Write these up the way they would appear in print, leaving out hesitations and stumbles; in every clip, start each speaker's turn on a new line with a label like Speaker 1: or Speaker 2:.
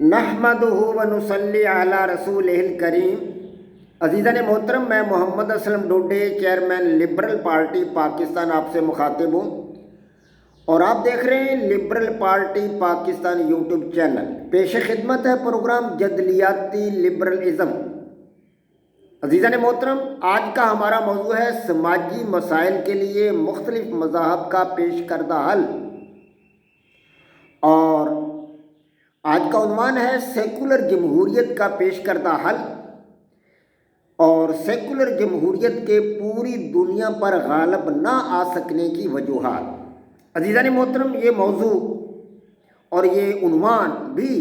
Speaker 1: نحمدہ و نصلی علی رسولہ الکریم۔ عزیزان محترم، میں Muhammad Aslam Doday, chairman liberal party Pakistan, آپ سے مخاطب ہوں اور آپ دیکھ رہے ہیں liberal party Pakistan YouTube channel. پیش خدمت ہے پروگرام جدلیاتی لبرلزم۔ عزیزان محترم، آج کا ہمارا موضوع ہے سماجی مسائل کے لیے مختلف مذاہب کا پیش کردہ حل، اور آج کا عنوان ہے سیکولر جمہوریت کا پیش کردہ حل اور سیکولر جمہوریت کے پوری دنیا پر غالب نہ آ سکنے کی وجوہات۔ عزیزان محترم، یہ موضوع اور یہ عنوان بھی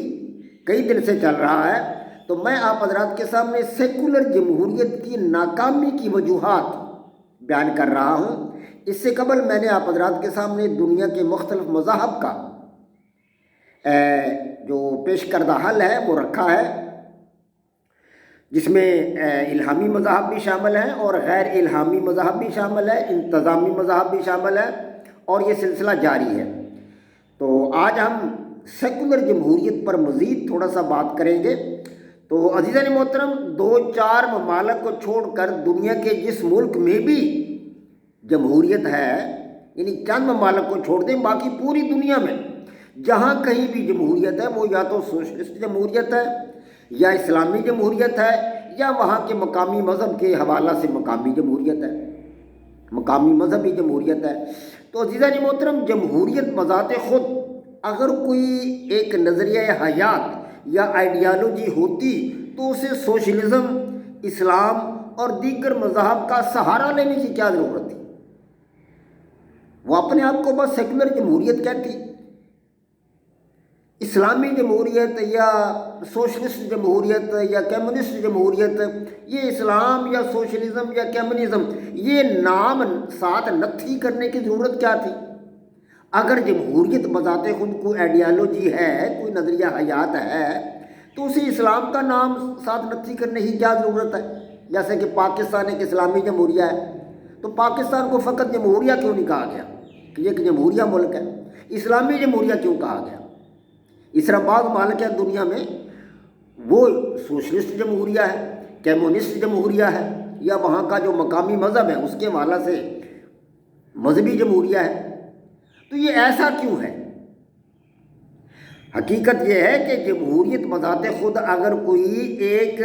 Speaker 1: کئی دن سے چل رہا ہے، تو میں آپ حضرات کے سامنے سیکولر جمہوریت کی ناکامی کی وجوہات بیان کر رہا ہوں۔ اس سے قبل میں نے آپ حضرات کے سامنے دنیا کے مختلف مذاہب کا جو پیش کردہ حل ہے وہ رکھا ہے، جس میں الہامی مذاہب بھی شامل ہیں اور غیر الہامی مذاہب بھی شامل ہے، انتظامی مذاہب بھی شامل ہے، اور یہ سلسلہ جاری ہے۔ تو آج ہم سیکولر جمہوریت پر مزید تھوڑا سا بات کریں گے۔ تو عزیزان محترم، 2-4 ممالک کو چھوڑ کر دنیا کے جس ملک میں بھی جمہوریت ہے، یعنی چند ممالک کو چھوڑ دیں، باقی پوری دنیا میں جہاں کہیں بھی جمہوریت ہے وہ یا تو سوشلسٹ جمہوریت ہے یا اسلامی جمہوریت ہے یا وہاں کے مقامی مذہب کے حوالہ سے مقامی جمہوریت ہے، مقامی مذہبی جمہوریت ہے۔ تو عزیزان محترم، جمہوریت بذات خود اگر کوئی ایک نظریہ حیات یا آئیڈیالوجی ہوتی تو اسے سوشلزم، اسلام اور دیگر مذاہب کا سہارا لینے کی کیا ضرورت تھی؟ وہ اپنے آپ کو بس سیکولر جمہوریت کہتی۔ اسلامی جمہوریت یا سوشلسٹ جمہوریت یا کمیونسٹ جمہوریت، یہ اسلام یا سوشلزم یا کمیونزم، یہ نام ساتھ نتھی کرنے کی ضرورت کیا تھی؟ اگر جمہوریت بذات خود کوئی آئیڈیالوجی ہے، کوئی نظریہ حیات ہے، تو اسے اسلام کا نام ساتھ نتھی کرنے کی کیا ضرورت ہے؟ جیسے کہ پاکستان ایک اسلامی جمہوریہ ہے، تو پاکستان کو فقط جمہوریہ کیوں نہیں کہا گیا کہ یہ ایک جمہوریہ ملک ہے؟ اسلامی جمہوریہ کیوں کہا گیا؟ اس طرح بعض ممالک ہیں دنیا میں وہ سوشلسٹ جمہوریہ ہے، کمیونسٹ جمہوریہ ہے، یا وہاں کا جو مقامی مذہب ہے اس کے حوالہ سے مذہبی جمہوریہ ہے۔ تو یہ ایسا کیوں ہے؟ حقیقت یہ ہے کہ جمہوریت بذات خود اگر کوئی ایک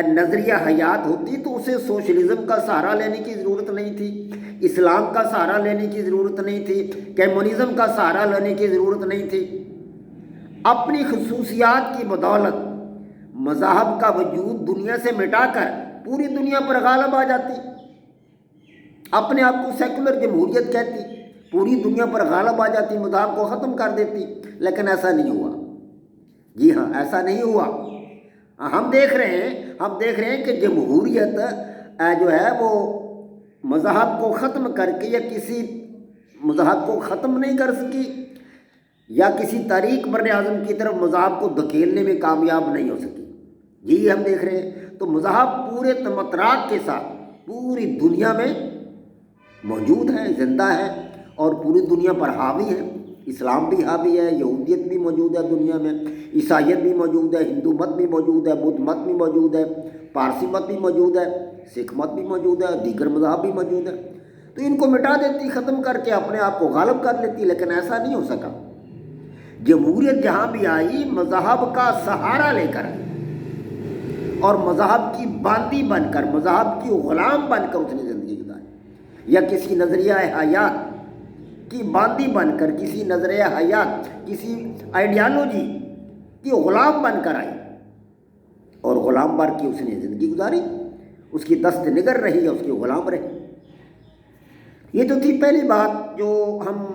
Speaker 1: نظریہ حیات ہوتی تو اسے سوشلزم کا سہارا لینے کی ضرورت نہیں تھی، اسلام کا سہارا لینے کی ضرورت نہیں تھی، کمیونزم کا سہارا لینے کی ضرورت نہیں تھی۔ اپنی خصوصیات کی بدولت مذاہب کا وجود دنیا سے مٹا کر پوری دنیا پر غالب آ جاتی، اپنے آپ کو سیکولر جمہوریت کہتی، پوری دنیا پر غالب آ جاتی، مذاہب کو ختم کر دیتی، لیکن ایسا نہیں ہوا۔ جی ہاں، ایسا نہیں ہوا۔ ہم دیکھ رہے ہیں کہ جمہوریت جو ہے وہ مذہب کو ختم کر کے یا کسی مذہب کو ختم نہیں کر سکی، یا کسی تاریخ بر اعظم کی طرف مذہب کو دھکیلنے میں کامیاب نہیں ہو سکی۔ یہی ہم دیکھ رہے ہیں۔ تو مذہب پورے تمتراک کے ساتھ پوری دنیا میں موجود ہے، زندہ ہے، اور پوری دنیا پر حاوی ہے۔ اسلام بھی حاوی ہے، یہودیت بھی موجود ہے دنیا میں، عیسائیت بھی موجود ہے، ہندو مت بھی موجود ہے، بدھ مت بھی موجود ہے، پارسی مت بھی موجود ہے، سکھ مت بھی موجود ہے، دیگر مذہب بھی موجود ہے۔ تو ان کو مٹا دیتی، ختم کر کے اپنے آپ کو غالب کر لیتی، لیکن ایسا نہیں ہو سکا۔ جمہوریت جہاں بھی آئی مذہب کا سہارا لے کر اور مذہب کی باندی بن کر، مذہب کی غلام بن کر اس نے زندگی گزاری، یا کسی نظریہ حیات کی باندی بن کر، کسی نظریہ حیات، کسی آئیڈیالوجی کی غلام بن کر آئی اور غلام بن کی اس نے زندگی گزاری، اس کی دست نگر رہی یا اس کی غلام رہی۔ یہ تو تھی پہلی بات جو ہم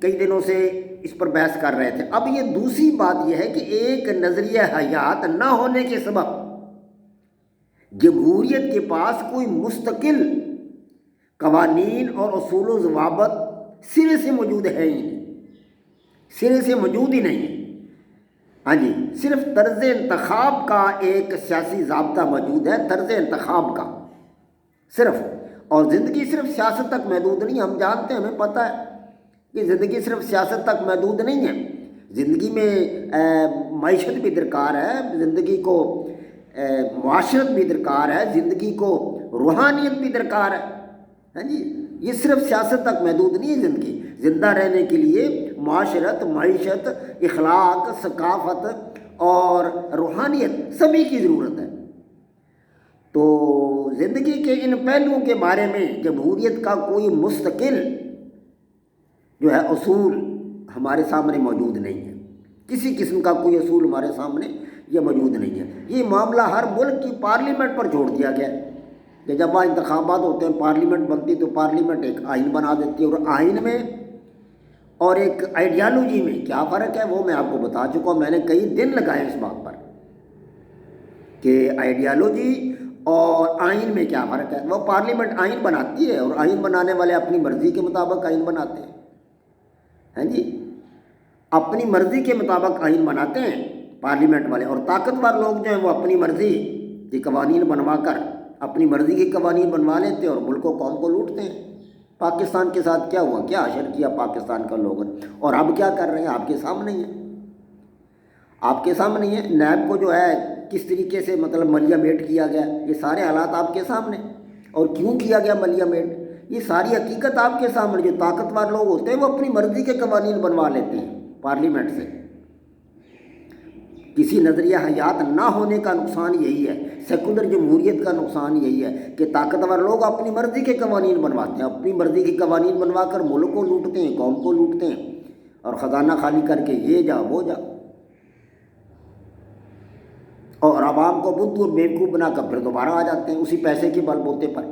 Speaker 1: کئی دنوں سے اس پر بحث کر رہے تھے۔ اب یہ دوسری بات یہ ہے کہ ایک نظریہ حیات نہ ہونے کے سبب جمہوریت کے پاس کوئی مستقل قوانین اور اصول و ضوابط سرے سے موجود ہے ہی نہیں، سرے سے موجود ہی نہیں ہے۔ ہاں جی، صرف طرز انتخاب کا ایک سیاسی ضابطہ موجود ہے، طرز انتخاب کا صرف، اور زندگی صرف سیاست تک محدود نہیں۔ ہم جانتے ہیں، ہمیں پتہ ہے کہ زندگی صرف سیاست تک محدود نہیں ہے۔ زندگی میں معیشت بھی درکار ہے، زندگی کو معاشرت بھی درکار ہے، زندگی کو روحانیت بھی درکار ہے. ہاں جی، یہ صرف سیاست تک محدود نہیں ہے. زندگی زندہ رہنے کے لیے معاشرت، معیشت، اخلاق، ثقافت اور روحانیت سبھی کی ضرورت ہے. تو زندگی کے ان پہلوؤں کے بارے میں جمہوریت کا کوئی مستقل جو ہے اصول ہمارے سامنے موجود نہیں ہے. کسی قسم کا کوئی اصول ہمارے سامنے یہ موجود نہیں ہے. یہ معاملہ ہر ملک کی پارلیمنٹ پر چھوڑ دیا گیا ہے کہ جب وہاں انتخابات ہوتے ہیں، پارلیمنٹ بنتی تو پارلیمنٹ ایک آئین بنا دیتی ہے. اور آئین میں اور ایک آئیڈیالوجی میں کیا فرق ہے وہ میں آپ کو بتا چکا ہوں. میں نے کئی دن لگائے اس بات پر کہ آئیڈیالوجی اور آئین میں کیا فرق ہے. وہ پارلیمنٹ آئین بناتی ہے اور آئین بنانے والے اپنی مرضی کے مطابق آئین بناتے ہیں. ہاں جی، اپنی مرضی کے مطابق آئین بناتے ہیں پارلیمنٹ والے، اور طاقتور لوگ جو ہیں وہ اپنی مرضی کی قوانین بنوا کر اپنی مرضی کی قوانین بنوا لیتے ہیں اور ملک و قوم کو لوٹتے ہیں. پاکستان کے ساتھ کیا ہوا، کیا حشر کیا پاکستان کا لوگوں نے، اور اب کیا کر رہے ہیں آپ کے سامنے ہی ہے. آپ کے سامنے ہی ہے. نیب کو جو ہے کس طریقے سے مطلب ملیہ میٹ کیا گیا، یہ سارے حالات آپ کے سامنے. اور کیوں کیا گیا ملیہ میٹ، یہ ساری حقیقت آپ کے سامنے. جو طاقتور لوگ ہوتے ہیں وہ اپنی مرضی کے قوانین بنوا لیتے ہیں پارلیمنٹ سے. کسی نظریہ حیات نہ ہونے کا نقصان یہی ہے، سیکولر جمہوریت کا نقصان یہی ہے کہ طاقتور لوگ اپنی مرضی کے قوانین بنواتے ہیں، اپنی مرضی کی قوانین بنوا کر ملک کو لوٹتے ہیں، قوم کو لوٹتے ہیں، اور خزانہ خالی کر کے یہ جا وہ جا، اور عوام کو بدھو اور بیوقوف بنا کر پھر دوبارہ آ جاتے ہیں اسی پیسے کے بل بوتے پر.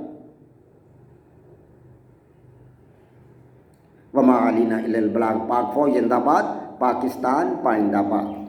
Speaker 1: وما علینا الا البلاغ. پاک فوج زندہ باد، پاکستان پائندہ باد.